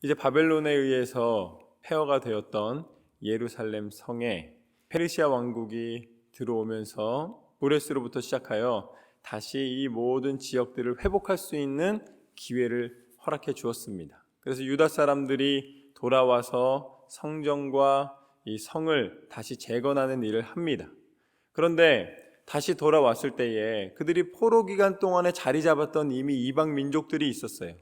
이제 바벨론에 의해서 폐허가 되었던 예루살렘 성에 페르시아 왕국이 들어오면서 고레스로부터 시작하여 다시 이 모든 지역들을 회복할 수 있는 기회를 허락해 주었습니다. 그래서 유다 사람들이 돌아와서 성전과 이 성을 다시 재건하는 일을 합니다. 그런데 다시 돌아왔을 때에 그들이 포로 기간 동안에 자리 잡았던 이미 이방 민족들이 있었어요.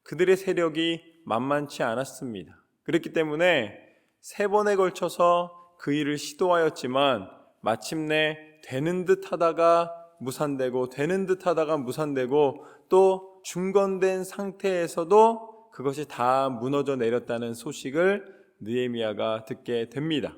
그들의 세력이 만만치 않았습니다. 그렇기 때문에 3번에 걸쳐서 그 일을 시도하였지만 마침내 되는 듯 하다가 무산되고 되는 듯 하다가 무산되고 또 중건된 상태에서도 그것이 다 무너져 내렸다는 소식을 느헤미야가 듣게 됩니다.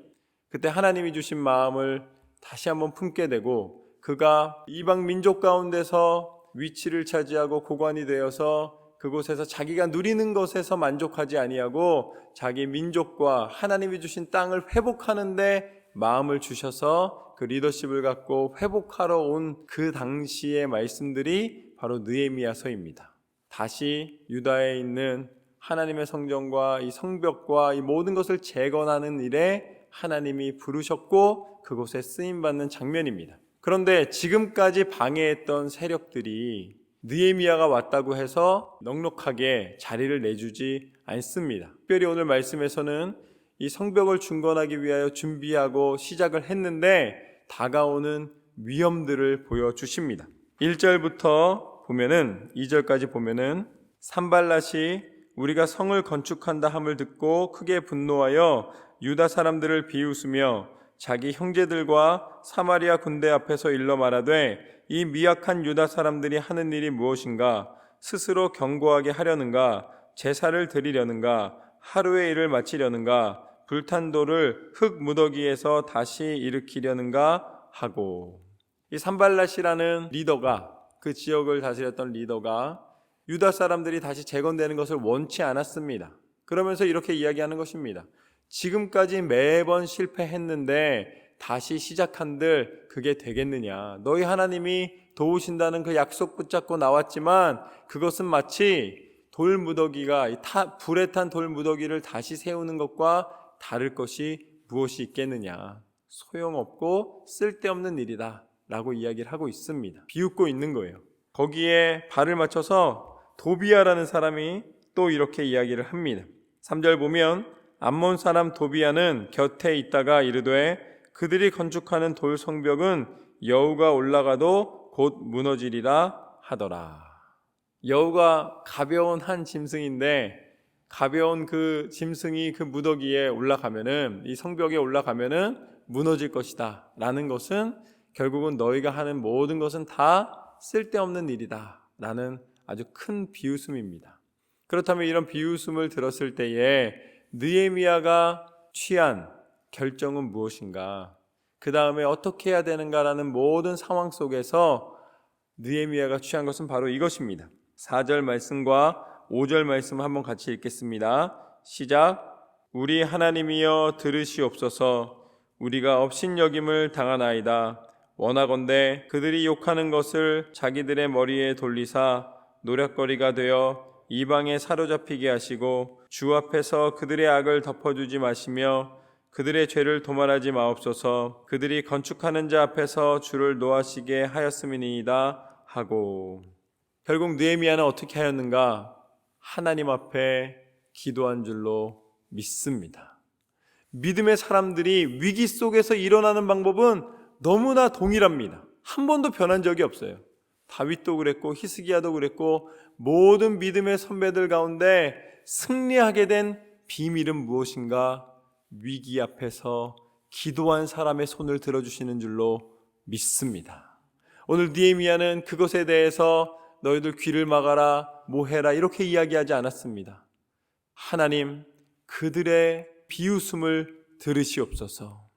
그때 하나님이 주신 마음을 다시 한번 품게 되고 그가 이방 민족 가운데서 위치를 차지하고 고관이 되어서 그곳에서 자기가 누리는 것에서 만족하지 아니하고 자기 민족과 하나님이 주신 땅을 회복하는 데 마음을 주셔서 그 리더십을 갖고 회복하러 온 그 당시의 말씀들이 바로 느헤미야서입니다. 다시 유다에 있는 하나님의 성전과 이 성벽과 이 모든 것을 재건하는 일에 하나님이 부르셨고 그곳에 쓰임받는 장면입니다. 그런데 지금까지 방해했던 세력들이 느헤미야가 왔다고 해서 넉넉하게 자리를 내주지 않습니다. 특별히 오늘 말씀에서는 이 성벽을 중건하기 위하여 준비하고 시작을 했는데 다가오는 위험들을 보여주십니다. 1절부터 보면은 2절까지 보면은 산발랏이 우리가 성을 건축한다 함을 듣고 크게 분노하여 유다 사람들을 비웃으며 자기 형제들과 사마리아 군대 앞에서 일러 말하되 이 미약한 유다 사람들이 하는 일이 무엇인가? 스스로 견고하게 하려는가? 제사를 드리려는가? 하루의 일을 마치려는가? 불탄 돌을 흙 무더기에서 다시 일으키려는가 하고, 이 산발랏이라는 리더가, 그 지역을 다스렸던 리더가 유다 사람들이 다시 재건되는 것을 원치 않았습니다. 그러면서 이렇게 이야기하는 것입니다. 지금까지 매번 실패했는데 다시 시작한들 그게 되겠느냐? 너희 하나님이 도우신다는 그 약속 붙잡고 나왔지만 그것은 마치 돌무더기가 불에 탄 돌무더기를 다시 세우는 것과 다를 것이 무엇이 있겠느냐? 소용없고 쓸데없는 일이다 라고 이야기를 하고 있습니다. 비웃고 있는 거예요. 거기에 발을 맞춰서 도비야라는 사람이 또 이렇게 이야기를 합니다. 3절 보면 암몬 사람 도비야는 곁에 있다가 이르되 그들이 건축하는 돌 성벽은 여우가 올라가도 곧 무너지리라 하더라. 여우가 가벼운 한 짐승인데 가벼운 그 짐승이 그 무더기에 올라가면은, 이 성벽에 올라가면은 무너질 것이다 라는 것은 결국은 너희가 하는 모든 것은 다 쓸데없는 일이다 라는 아주 큰 비웃음입니다. 그렇다면 이런 비웃음을 들었을 때에 느헤미야가 취한 결정은 무엇인가? 그 다음에 어떻게 해야 되는가라는 모든 상황 속에서 느헤미야가 취한 것은 바로 이것입니다. 4절 말씀과 5절 말씀 한번 같이 읽겠습니다. 시작. 우리 하나님이여 들으시옵소서. 우리가 업신여김을 당하나이다. 원하건대 그들이 욕하는 것을 자기들의 머리에 돌리사 노략거리가 되어 이방에 사로잡히게 하시고 주 앞에서 그들의 악을 덮어주지 마시며 그들의 죄를 도말하지 마옵소서. 그들이 건축하는 자 앞에서 주를 노하시게 하였음이니이다 하고, 결국 느헤미야는 어떻게 하였는가? 하나님 앞에 기도한 줄로 믿습니다. 믿음의 사람들이 위기 속에서 일어나는 방법은 너무나 동일합니다. 한 번도 변한 적이 없어요. 다윗도 그랬고 히스기야도 그랬고 모든 믿음의 선배들 가운데 승리하게 된 비밀은 무엇인가? 위기 앞에서 기도한 사람의 손을 들어주시는 줄로 믿습니다. 오늘 느헤미야는 그것에 대해서 너희들 귀를 막아라, 뭐해라 이렇게 이야기하지 않았습니다. 하나님, 그들의 비웃음을 들으시옵소서.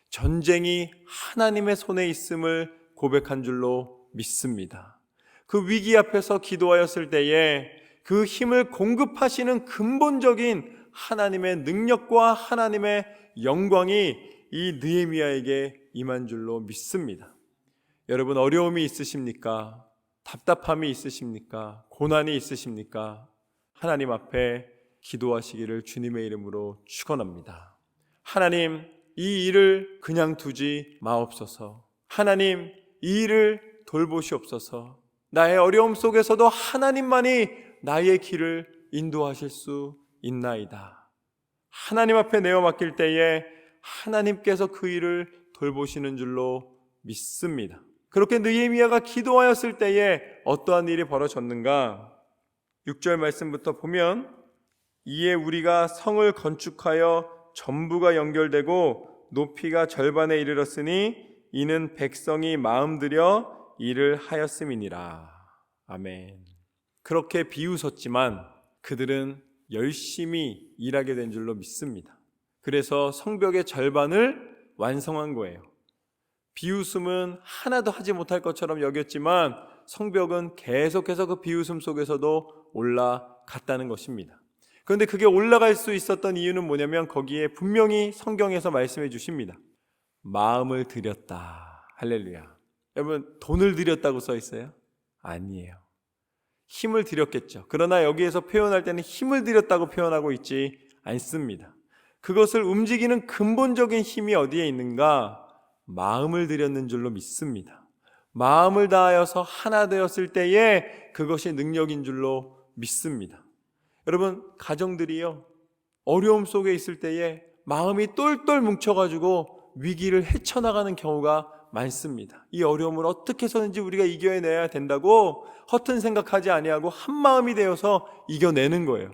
전쟁이 하나님의 손에 있음을 고백한 줄로 믿습니다. 그 위기 앞에서 기도하였을 때에 그 힘을 공급하시는 근본적인 하나님의 능력과 하나님의 영광이 이 느헤미야에게 임한 줄로 믿습니다. 여러분, 어려움이 있으십니까? 답답함이 있으십니까? 고난이 있으십니까? 하나님 앞에 기도하시기를 주님의 이름으로 축원합니다. 하나님, 이 일을 그냥 두지 마옵소서. 하나님, 이 일을 돌보시옵소서. 나의 어려움 속에서도 하나님만이 나의 길을 인도하실 수 있나이다. 하나님 앞에 내어 맡길 때에 하나님께서 그 일을 돌보시는 줄로 믿습니다. 그렇게 느헤미야가 기도하였을 때에 어떠한 일이 벌어졌는가? 6절 말씀부터 보면, 이에 우리가 성을 건축하여 전부가 연결되고 높이가 절반에 이르렀으니 이는 백성이 마음들여 일을 하였음이니라. 아멘. 그렇게 비웃었지만 그들은 열심히 일하게 된 줄로 믿습니다. 그래서 성벽의 절반을 완성한 거예요. 비웃음은 하나도 하지 못할 것처럼 여겼지만 성벽은 계속해서 그 비웃음 속에서도 올라갔다는 것입니다. 그런데 그게 올라갈 수 있었던 이유는 뭐냐면 거기에 분명히 성경에서 말씀해 주십니다. 마음을 들였다. 할렐루야. 여러분, 돈을 들였다고 써 있어요? 아니에요. 힘을 들였겠죠. 그러나 여기에서 표현할 때는 힘을 들였다고 표현하고 있지 않습니다. 그것을 움직이는 근본적인 힘이 어디에 있는가? 마음을 들였는 줄로 믿습니다. 마음을 다하여서 하나 되었을 때에 그것이 능력인 줄로 믿습니다. 여러분, 가정들이요, 어려움 속에 있을 때에 마음이 똘똘 뭉쳐가지고 위기를 헤쳐나가는 경우가 많습니다. 이 어려움을 어떻게 해서든지 우리가 이겨내야 된다고 허튼 생각하지 아니하고 한마음이 되어서 이겨내는 거예요.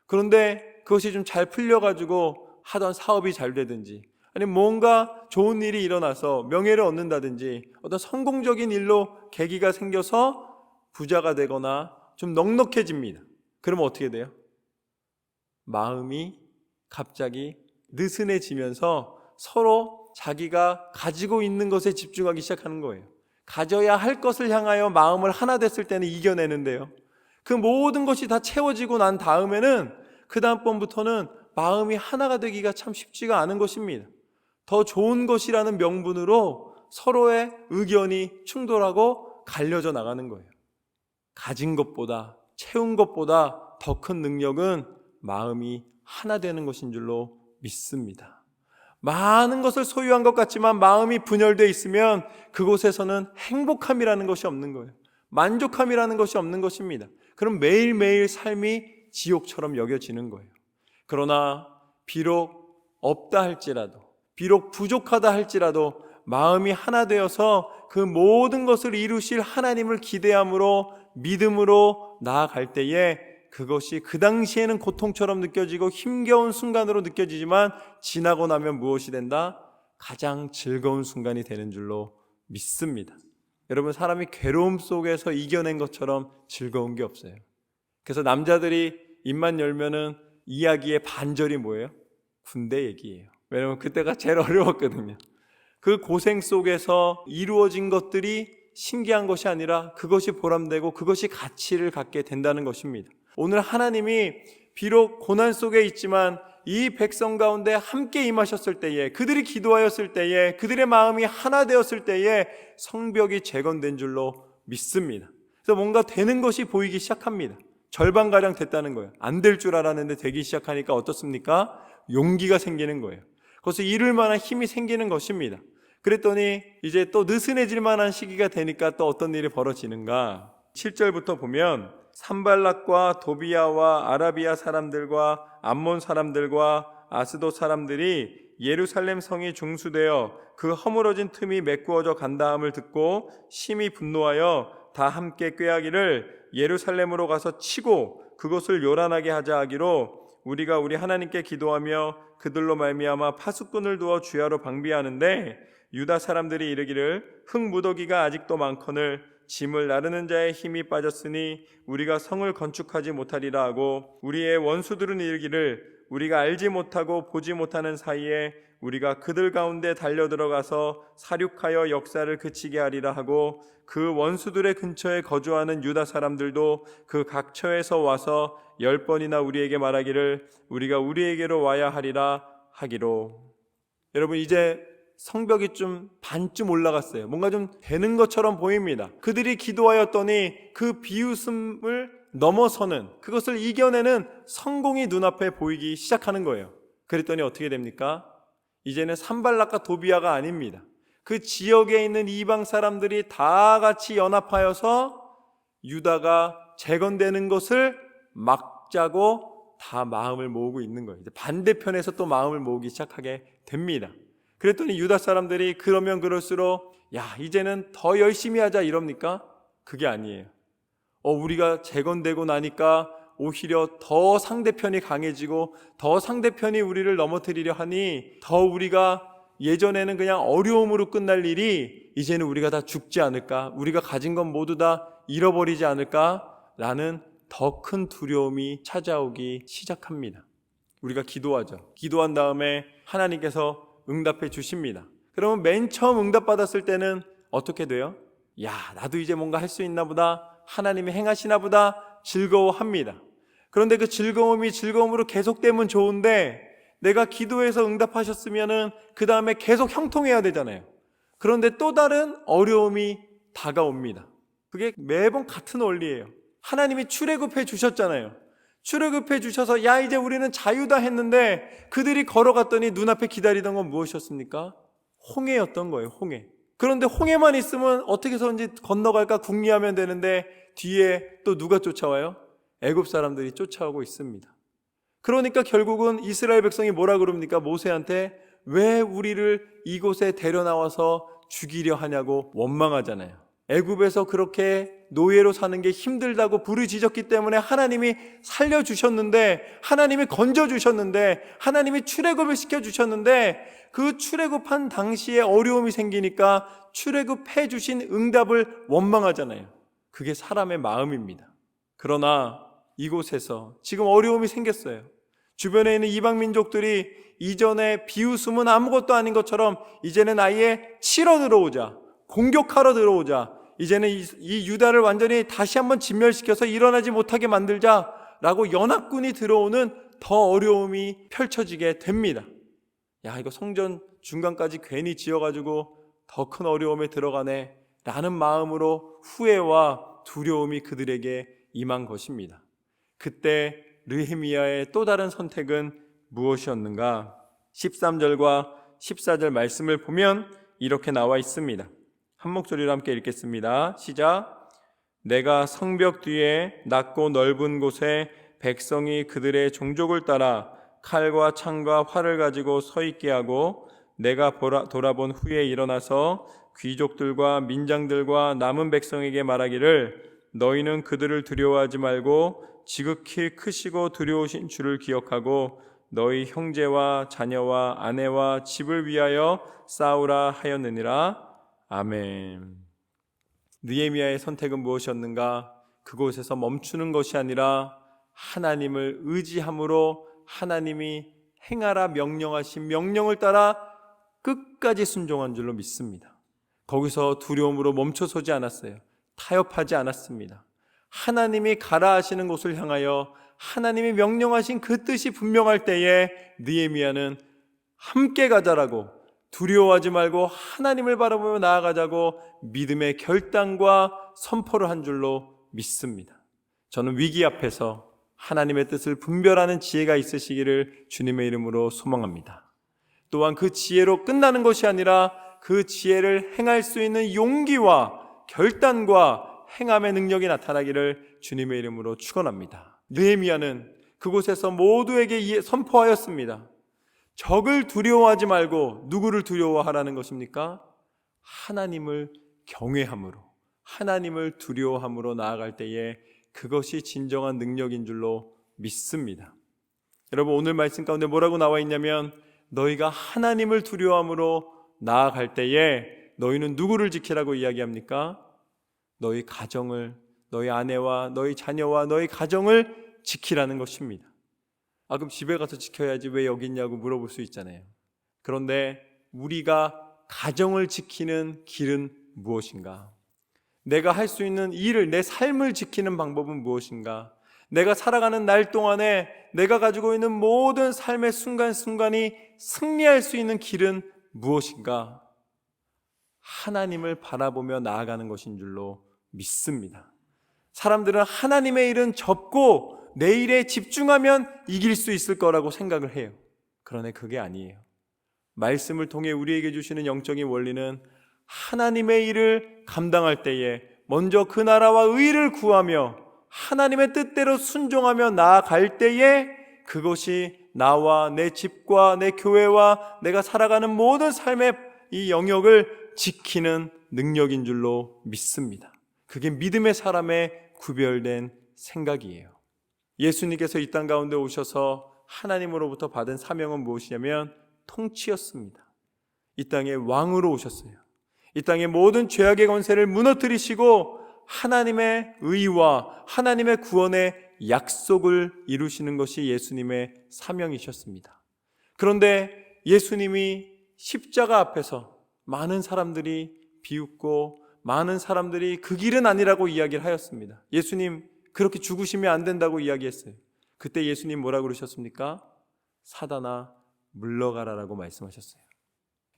그런데 그것이 좀 잘 풀려가지고 하던 사업이 잘 되든지, 아니면 뭔가 좋은 일이 일어나서 명예를 얻는다든지 어떤 성공적인 일로 계기가 생겨서 부자가 되거나 좀 넉넉해집니다. 그러면 어떻게 돼요? 마음이 갑자기 느슨해지면서 서로 자기가 가지고 있는 것에 집중하기 시작하는 거예요. 가져야 할 것을 향하여 마음을 하나 됐을 때는 이겨내는데요, 그 모든 것이 다 채워지고 난 다음에는 그 다음번부터는 마음이 하나가 되기가 참 쉽지가 않은 것입니다. 더 좋은 것이라는 명분으로 서로의 의견이 충돌하고 갈려져 나가는 거예요. 가진 것보다, 채운 것보다 더 큰 능력은 마음이 하나 되는 것인 줄로 믿습니다. 많은 것을 소유한 것 같지만 마음이 분열되어 있으면 그곳에서는 행복함이라는 것이 없는 거예요. 만족함이라는 것이 없는 것입니다. 그럼 매일매일 삶이 지옥처럼 여겨지는 거예요. 그러나 비록 없다 할지라도, 비록 부족하다 할지라도 마음이 하나 되어서 그 모든 것을 이루실 하나님을 기대함으로 믿음으로 나아갈 때에 그것이 그 당시에는 고통처럼 느껴지고 힘겨운 순간으로 느껴지지만 지나고 나면 무엇이 된다? 가장 즐거운 순간이 되는 줄로 믿습니다. 여러분, 사람이 괴로움 속에서 이겨낸 것처럼 즐거운 게 없어요. 그래서 남자들이 입만 열면은 이야기의 반절이 뭐예요? 군대 얘기예요. 왜냐하면 그때가 제일 어려웠거든요. 그 고생 속에서 이루어진 것들이 신기한 것이 아니라 그것이 보람되고 그것이 가치를 갖게 된다는 것입니다. 오늘 하나님이 비록 고난 속에 있지만 이 백성 가운데 함께 임하셨을 때에, 그들이 기도하였을 때에, 그들의 마음이 하나 되었을 때에 성벽이 재건된 줄로 믿습니다. 그래서 뭔가 되는 것이 보이기 시작합니다. 절반가량 됐다는 거예요. 안 될 줄 알았는데 되기 시작하니까 어떻습니까? 용기가 생기는 거예요. 그래서 이룰 만한 힘이 생기는 것입니다. 그랬더니 이제 또 느슨해질 만한 시기가 되니까 또 어떤 일이 벌어지는가? 7절부터 보면 산발락과 도비야와 아라비아 사람들과 암몬 사람들과 아스돗 사람들이 예루살렘 성이 중수되어 그 허물어진 틈이 메꾸어져 간다함을 듣고 심히 분노하여 다 함께 꾀하기를 예루살렘으로 가서 치고 그것을 요란하게 하자 하기로 우리가 우리 하나님께 기도하며 그들로 말미암아 파수꾼을 두어 주야로 방비하는데 유다 사람들이 이르기를 흙무더기가 아직도 많거늘 짐을 나르는 자의 힘이 빠졌으니 우리가 성을 건축하지 못하리라 하고 우리의 원수들은 이르기를 우리가 알지 못하고 보지 못하는 사이에 우리가 그들 가운데 달려들어가서 사륙하여 역사를 그치게 하리라 하고 그 원수들의 근처에 거주하는 유다 사람들도 그 각처에서 와서 10번이나 우리에게 말하기를 우리가 우리에게로 와야 하리라 하기로. 여러분, 이제 성벽이 좀 반쯤 올라갔어요. 뭔가 좀 되는 것처럼 보입니다. 그들이 기도하였더니 그 비웃음을 넘어서는, 그것을 이겨내는 성공이 눈앞에 보이기 시작하는 거예요. 그랬더니 어떻게 됩니까? 이제는 산발락과 도비아가 아닙니다. 그 지역에 있는 이방 사람들이 다 같이 연합하여서 유다가 재건되는 것을 막자고 다 마음을 모으고 있는 거예요. 이제 반대편에서 또 마음을 모으기 시작하게 됩니다. 그랬더니 유다 사람들이 그러면 그럴수록 이제는 더 열심히 하자 이럽니까? 그게 아니에요. 우리가 재건되고 나니까 오히려 더 상대편이 강해지고 더 상대편이 우리를 넘어뜨리려 하니 더 우리가 예전에는 그냥 어려움으로 끝날 일이 이제는 우리가 다 죽지 않을까? 우리가 가진 건 모두 다 잃어버리지 않을까? 라는 더 큰 두려움이 찾아오기 시작합니다. 우리가 기도하죠. 기도한 다음에 하나님께서 응답해 주십니다. 그러면 맨 처음 응답받았을 때는 어떻게 돼요? 나도 이제 뭔가 할 수 있나 보다, 하나님이 행하시나 보다 즐거워합니다. 그런데 그 즐거움이 즐거움으로 계속되면 좋은데 내가 기도해서 응답하셨으면은 그 다음에 계속 형통해야 되잖아요. 그런데 또 다른 어려움이 다가옵니다. 그게 매번 같은 원리예요. 하나님이 출애굽해 주셨잖아요. 출애굽해 주셔서 이제 우리는 자유다 했는데 그들이 걸어갔더니 눈앞에 기다리던 건 무엇이었습니까? 홍해였던 거예요. 홍해. 그런데 홍해만 있으면 어떻게 해서든지 건너갈까 궁리하면 되는데 뒤에 또 누가 쫓아와요? 애굽 사람들이 쫓아오고 있습니다. 그러니까 결국은 이스라엘 백성이 뭐라 그럽니까? 모세한테 왜 우리를 이곳에 데려나와서 죽이려 하냐고 원망하잖아요. 애굽에서 그렇게 노예로 사는 게 힘들다고 부르짖었기 때문에 하나님이 살려주셨는데, 하나님이 건져주셨는데, 하나님이 출애굽을 시켜주셨는데 그 출애굽한 당시에 어려움이 생기니까 출애굽해 주신 응답을 원망하잖아요. 그게 사람의 마음입니다. 그러나 이곳에서 지금 어려움이 생겼어요. 주변에 있는 이방 민족들이 이전에 비웃음은 아무것도 아닌 것처럼 이제는 아예 치러 들어오자, 공격하러 들어오자, 이제는 이 유다를 완전히 다시 한번 진멸시켜서 일어나지 못하게 만들자라고 연합군이 들어오는 더 어려움이 펼쳐지게 됩니다. 이거 성전 중간까지 괜히 지어가지고 더 큰 어려움에 들어가네 라는 마음으로 후회와 두려움이 그들에게 임한 것입니다. 그때 느헤미야의 또 다른 선택은 무엇이었는가? 13절과 14절 말씀을 보면 이렇게 나와 있습니다. 한 목소리로 함께 읽겠습니다. 시작. 내가 성벽 뒤에 낮고 넓은 곳에 백성이 그들의 종족을 따라 칼과 창과 활을 가지고 서 있게 하고 내가 돌아본 후에 일어나서 귀족들과 민장들과 남은 백성에게 말하기를 너희는 그들을 두려워하지 말고 지극히 크시고 두려우신 주를 기억하고 너희 형제와 자녀와 아내와 집을 위하여 싸우라 하였느니라. 아멘. 느헤미야의 선택은 무엇이었는가? 그곳에서 멈추는 것이 아니라 하나님을 의지함으로 하나님이 행하라 명령하신 명령을 따라 끝까지 순종한 줄로 믿습니다. 거기서 두려움으로 멈춰서지 않았어요. 타협하지 않았습니다. 하나님이 가라 하시는 곳을 향하여 하나님이 명령하신 그 뜻이 분명할 때에 느헤미야는 함께 가자라고, 두려워하지 말고 하나님을 바라보며 나아가자고 믿음의 결단과 선포를 한 줄로 믿습니다. 저는 위기 앞에서 하나님의 뜻을 분별하는 지혜가 있으시기를 주님의 이름으로 소망합니다. 또한 그 지혜로 끝나는 것이 아니라 그 지혜를 행할 수 있는 용기와 결단과 행함의 능력이 나타나기를 주님의 이름으로 축원합니다. 느헤미야는 그곳에서 모두에게 선포하였습니다. 적을 두려워하지 말고 누구를 두려워하라는 것입니까? 하나님을 경외함으로, 하나님을 두려워함으로 나아갈 때에 그것이 진정한 능력인 줄로 믿습니다. 여러분, 오늘 말씀 가운데 뭐라고 나와 있냐면 너희가 하나님을 두려워함으로 나아갈 때에 너희는 누구를 지키라고 이야기합니까? 너희 가정을, 너희 아내와 너희 자녀와 너희 가정을 지키라는 것입니다. 그럼 집에 가서 지켜야지 왜 여기 있냐고 물어볼 수 있잖아요. 그런데 우리가 가정을 지키는 길은 무엇인가? 내가 할 수 있는 일을, 내 삶을 지키는 방법은 무엇인가? 내가 살아가는 날 동안에 내가 가지고 있는 모든 삶의 순간순간이 승리할 수 있는 길은 무엇인가? 하나님을 바라보며 나아가는 것인 줄로 믿습니다. 사람들은 하나님의 일은 접고 내 일에 집중하면 이길 수 있을 거라고 생각을 해요. 그러나 그게 아니에요. 말씀을 통해 우리에게 주시는 영적인 원리는 하나님의 일을 감당할 때에 먼저 그 나라와 의를 구하며 하나님의 뜻대로 순종하며 나아갈 때에 그것이 나와 내 집과 내 교회와 내가 살아가는 모든 삶의 이 영역을 지키는 능력인 줄로 믿습니다. 그게 믿음의 사람의 구별된 생각이에요. 예수님께서 이 땅 가운데 오셔서 하나님으로부터 받은 사명은 무엇이냐면 통치였습니다. 이 땅의 왕으로 오셨어요. 이 땅의 모든 죄악의 권세를 무너뜨리시고 하나님의 의와 하나님의 구원의 약속을 이루시는 것이 예수님의 사명이셨습니다. 그런데 예수님이 십자가 앞에서 많은 사람들이 비웃고 많은 사람들이 그 길은 아니라고 이야기를 하였습니다. 예수님 그렇게 죽으시면 안 된다고 이야기했어요. 그때 예수님 뭐라고 그러셨습니까? 사단아 물러가라라고 말씀하셨어요.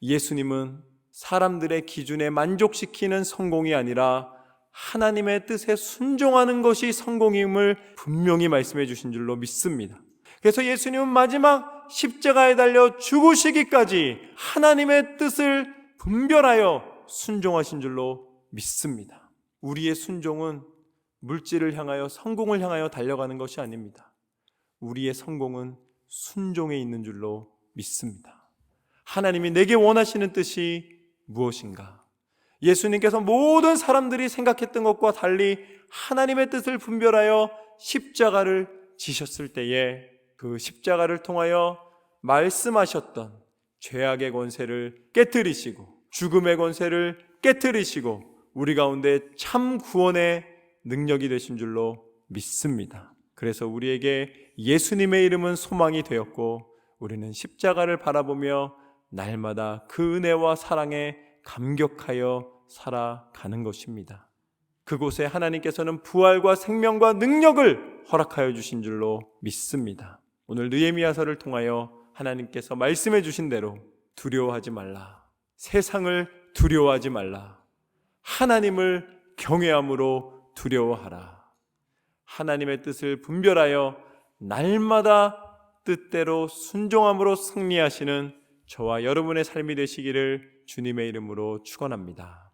예수님은 사람들의 기준에 만족시키는 성공이 아니라 하나님의 뜻에 순종하는 것이 성공임을 분명히 말씀해 주신 줄로 믿습니다. 그래서 예수님은 마지막 십자가에 달려 죽으시기까지 하나님의 뜻을 분별하여 순종하신 줄로 믿습니다. 우리의 순종은 물질을 향하여 성공을 향하여 달려가는 것이 아닙니다. 우리의 성공은 순종에 있는 줄로 믿습니다. 하나님이 내게 원하시는 뜻이 무엇인가? 예수님께서 모든 사람들이 생각했던 것과 달리 하나님의 뜻을 분별하여 십자가를 지셨을 때에 그 십자가를 통하여 말씀하셨던 죄악의 권세를 깨뜨리시고 죽음의 권세를 깨뜨리시고 우리 가운데 참 구원의 능력이 되신 줄로 믿습니다. 그래서 우리에게 예수님의 이름은 소망이 되었고 우리는 십자가를 바라보며 날마다 그 은혜와 사랑에 감격하여 살아가는 것입니다. 그곳에 하나님께서는 부활과 생명과 능력을 허락하여 주신 줄로 믿습니다. 오늘 느헤미야서를 통하여 하나님께서 말씀해 주신 대로 두려워하지 말라, 세상을 두려워하지 말라, 하나님을 경외함으로 두려워하라. 하나님의 뜻을 분별하여 날마다 뜻대로 순종함으로 승리하시는 저와 여러분의 삶이 되시기를 주님의 이름으로 축원합니다.